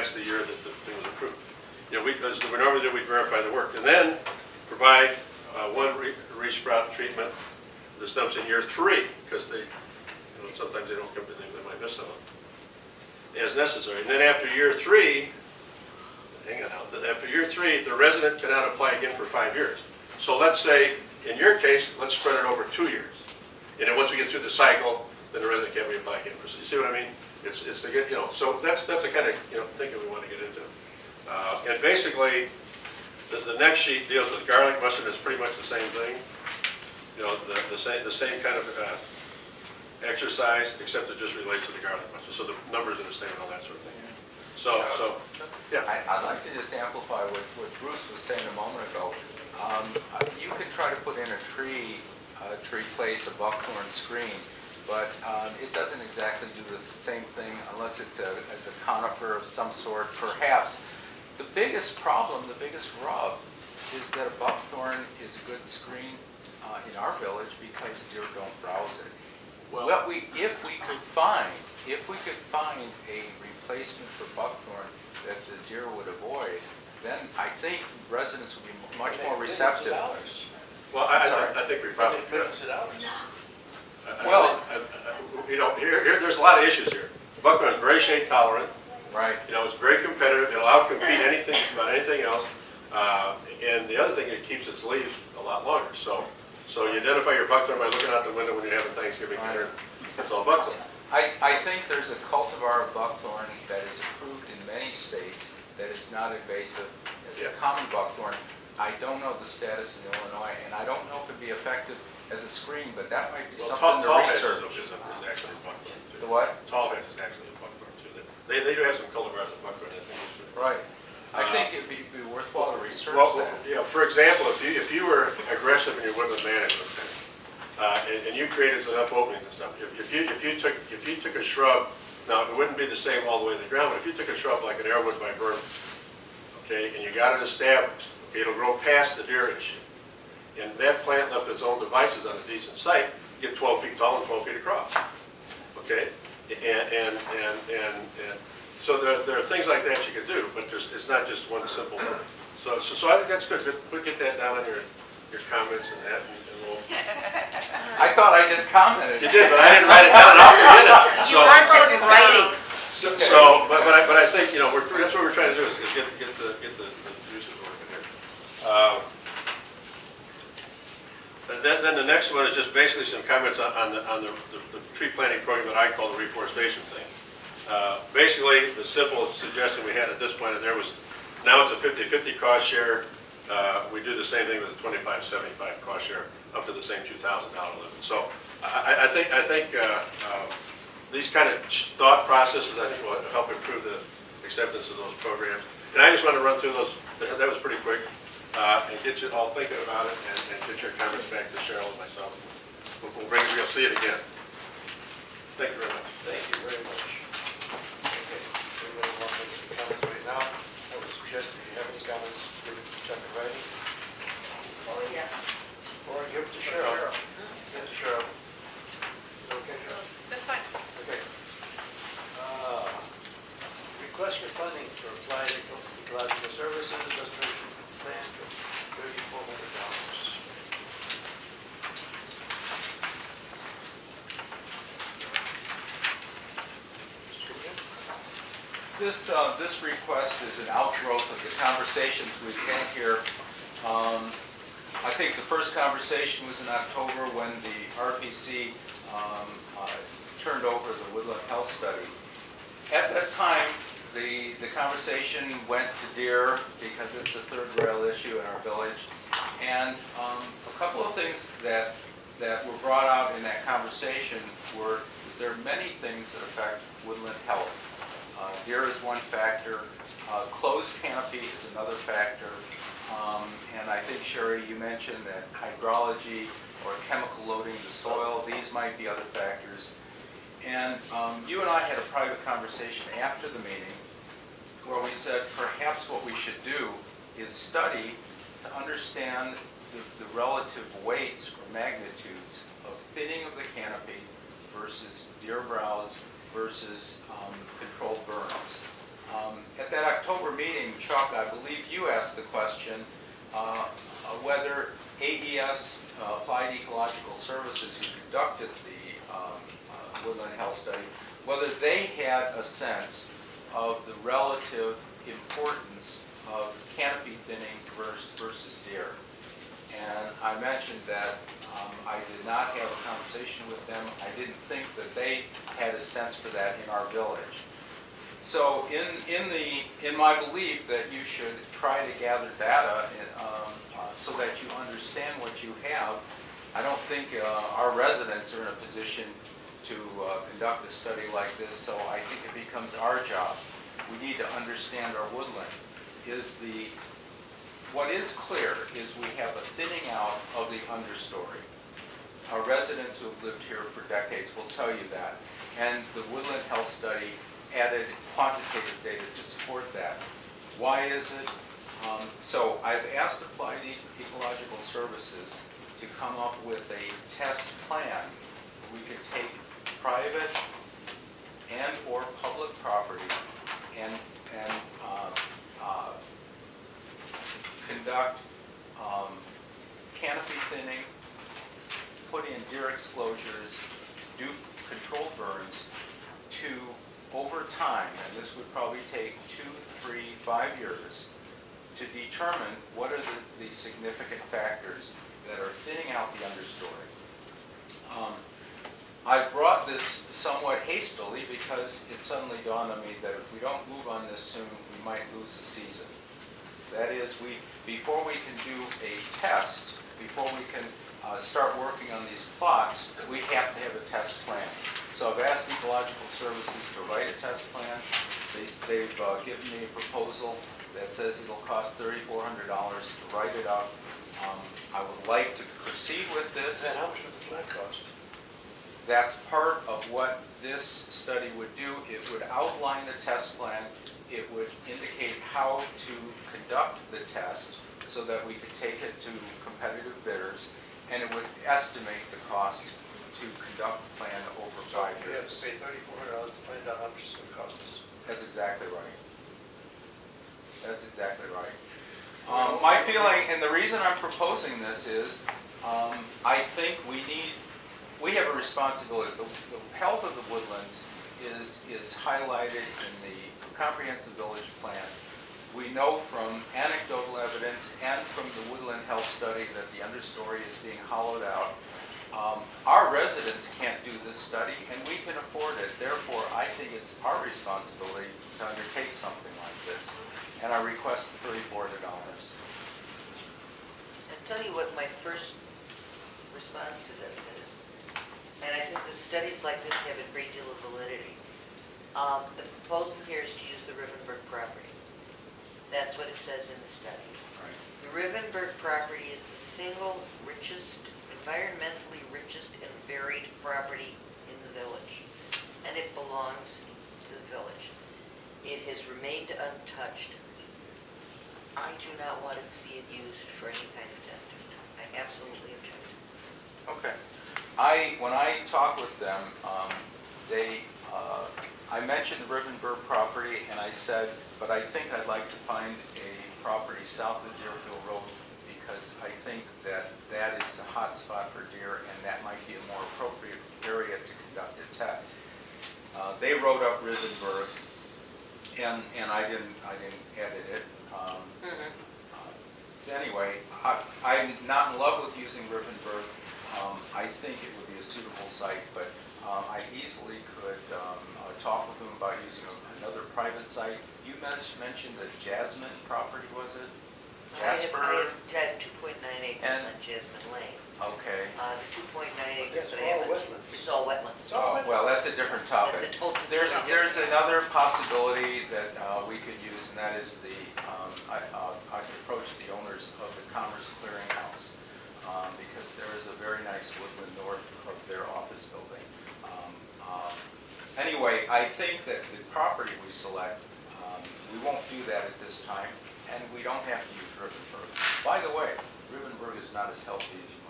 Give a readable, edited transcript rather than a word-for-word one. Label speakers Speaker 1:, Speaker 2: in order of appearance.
Speaker 1: that's the year that the thing was approved. You know, as we normally do, we verify the work, and then provide one resprout treatment for the stumps in year 3, because they, you know, sometimes they don't come to things, they might miss some of them, as necessary. And then after year 3, hang on now, after year 3, the resident cannot apply again for 5 years. So let's say, in your case, let's spread it over 2 years. And then once we get through the cycle, then the resident can't reapply again. You see what I mean? It's to get, you know, so that's the kind of, you know, thing that we want to get into. And basically, the next sheet deals with garlic mustard. It's pretty much the same thing. You know, the same kind of exercise, except it just relates to the garlic mustard. So the numbers are the same and all that sort of thing. So yeah.
Speaker 2: I'd like to just amplify what Bruce was saying a moment ago. You could try to put in a tree to replace a buckthorn screen, but it doesn't exactly do the same thing unless it's a conifer of some sort. Perhaps the biggest problem, the biggest rub, is that a buckthorn is a good screen in our village because deer don't browse it.
Speaker 1: Well,
Speaker 2: If we could find a replacement for buckthorn that the deer would avoid, then I think residents would be much more receptive.
Speaker 1: well, I think we probably could.
Speaker 2: Well,
Speaker 1: you know, here there's a lot of issues here. Buckthorn is very shade tolerant.
Speaker 2: right.
Speaker 1: You know, it's very competitive. It'll outcompete anything about anything else. And the other thing, it keeps its leaves a lot longer. So you identify your buckthorn by looking out the window when you're having Thanksgiving dinner. That's all buckthorn.
Speaker 2: I think there's a cultivar of buckthorn that is approved in many states that is not invasive as a common buckthorn. I don't know the status in Illinois, and I don't know if it'd be effective as a screen, but that might be something to research.
Speaker 1: Is actually a buckthorn too.
Speaker 2: The what?
Speaker 1: Tallhead is actually a buckthorn too. They do have some cultivars of buckthorn as they used to.
Speaker 2: Right. I think it'd be worthwhile to research
Speaker 1: Well,
Speaker 2: that.
Speaker 1: you know, for example, if you were aggressive in your woodland management, and you created enough openings and stuff, if you took a shrub, now it wouldn't be the same all the way to the ground, but if you took a shrub like an airwood by Burma, okay, and you got it established, okay, it'll grow past the deer issue. And that plant left its own devices on a decent site, get 12 feet tall and 12 feet across, okay? And so there are things like that you could do, but it's not just one simple thing. So I think that's good. We'll get that down on your comments and that, and we'll.
Speaker 2: I thought I just commented.
Speaker 1: You did, but I didn't write it down. I'll forget it.
Speaker 3: You want it in writing.
Speaker 1: But I think, you know, that's what we're trying to do is get the juices working here. Then the next one is just basically some comments on the tree planting program that I call the reforestation thing. Basically, the simple suggestion we had at this point, and there was, now it's a 50-50 cost share. We do the same thing with a 25-75 cost share up to the same $2,000 limit. So I think these kind of thought processes, I think, will help improve the acceptance of those programs. And I just want to run through those. That was pretty quick, and get you all thinking about it, and get your comments back to Cheryl and myself. We'll see it again. Thank you very much.
Speaker 4: Thank you very much. Okay, anybody want to make some comments right now? I would suggest if you have any comments, give it to Chuck in writing,
Speaker 3: Oh, yeah.
Speaker 4: or give it to Cheryl. Give it to Cheryl. Okay, Cheryl?
Speaker 5: That's fine.
Speaker 4: Okay. Request for funding for applied ecological services, restoration plan for $3,400.
Speaker 2: This request is an outgrowth of the conversations we've had here. I think the first conversation was in October when the RPC turned over the Woodland Health Study. At that time, the conversation went to deer because it's a third rail issue in our village. And a couple of things that were brought out in that conversation were that there are many things that affect woodland health. Deer is one factor. Closed canopy is another factor. And I think, Sherry, you mentioned that hydrology or chemical loading of the soil, these might be other factors. And you and I had a private conversation after the meeting where we said perhaps what we should do is study to understand the relative weights or magnitudes of thinning of the canopy versus deer browse versus controlled burns. At that October meeting, Chuck, I believe you asked the question whether AES, Applied Ecological Services, who conducted the Woodland Health Study, whether they had a sense of the relative importance of canopy thinning versus deer. And I mentioned that I did not have a conversation with them. I didn't think that they had a sense for that in our village. So in my belief that you should try to gather data so that you understand what you have, I don't think our residents are in a position to conduct a study like this, so I think it becomes our job. We need to understand our woodland. What is clear is we have a thinning out of the understory. Our residents who have lived here for decades will tell you that. And the Woodland Health Study added quantitative data to support that. Why is it? So I've asked Applied Ecological Services to come up with a test plan. We could take private and or public property and conduct canopy thinning, put in deer exclosures, do control burns to, over time, and this would probably take 2, 3, 5 years, to determine what are the significant factors that are thinning out the understory. I brought this somewhat hastily because it suddenly dawned on me that if we don't move on this soon, we might lose the season. That is, before we can do a test, before we can start working on these plots, we have to have a test plan. So I've asked Ecological Services to write a test plan. They've given me a proposal that says it'll cost $3,400 to write it up. I would like to proceed with this.
Speaker 4: And how much would the plan cost?
Speaker 2: That's part of what this study would do. It would outline the test plan. It would indicate how to conduct the test so that we could take it to competitive bidders, and it would estimate the cost to conduct the plan over 5
Speaker 4: We have to
Speaker 2: years.
Speaker 4: pay $3,400 to find out how much it's going to cost us.
Speaker 2: That's exactly right. That's exactly right. My feeling, and the reason I'm proposing this is, I think we have a responsibility. The health of the woodlands is highlighted in the comprehensive village plan. We know from anecdotal evidence and from the Woodland Health Study that the understory is being hollowed out. Our residents can't do this study, and we can afford it. Therefore, I think it's our responsibility to undertake something like this. And I request $3,400.
Speaker 3: I'll tell you what my first response to this is, and I think that studies like this have a great deal of validity. The proposal here is to use the Rivenburg property. That's what it says in the study.
Speaker 2: Right.
Speaker 3: The Rivenburg property is the single richest, environmentally richest and varied property in the village, and it belongs to the village. It has remained untouched. I do not want to see it used for any kind of testing. I absolutely object.
Speaker 2: Okay. When I talk with them, I mentioned the Rivenburg property, and I said, but I think I'd like to find a property south of Deerfield Road because I think that is a hot spot for deer, and that might be a more appropriate area to conduct a test. They wrote up Rivenburg, and I didn't edit it. So anyway, I'm not in love with using Rivenburg. I think it would be a suitable site, but I easily could talk with them about using another private site. You mentioned the Jasmine property, was it? Jasper?
Speaker 3: I have had 2.9 acres
Speaker 2: And-
Speaker 3: on Jasmine Lane.
Speaker 2: Okay.
Speaker 3: The 2.9 acres
Speaker 4: That's
Speaker 3: that I have.
Speaker 4: all wetlands.
Speaker 3: It's all wetlands.
Speaker 4: It's all
Speaker 2: Oh, well, that's a different topic.
Speaker 3: That's a totally
Speaker 2: There's
Speaker 3: different.
Speaker 2: another possibility that we could use, and that is I could approach the owners of the Commerce Clearinghouse because there is a very nice woodland north of their office building. Anyway, I think that the property we select, we won't do that at this time, and we don't have to use Rivenburg. By the way, Rivenburg is not as healthy as you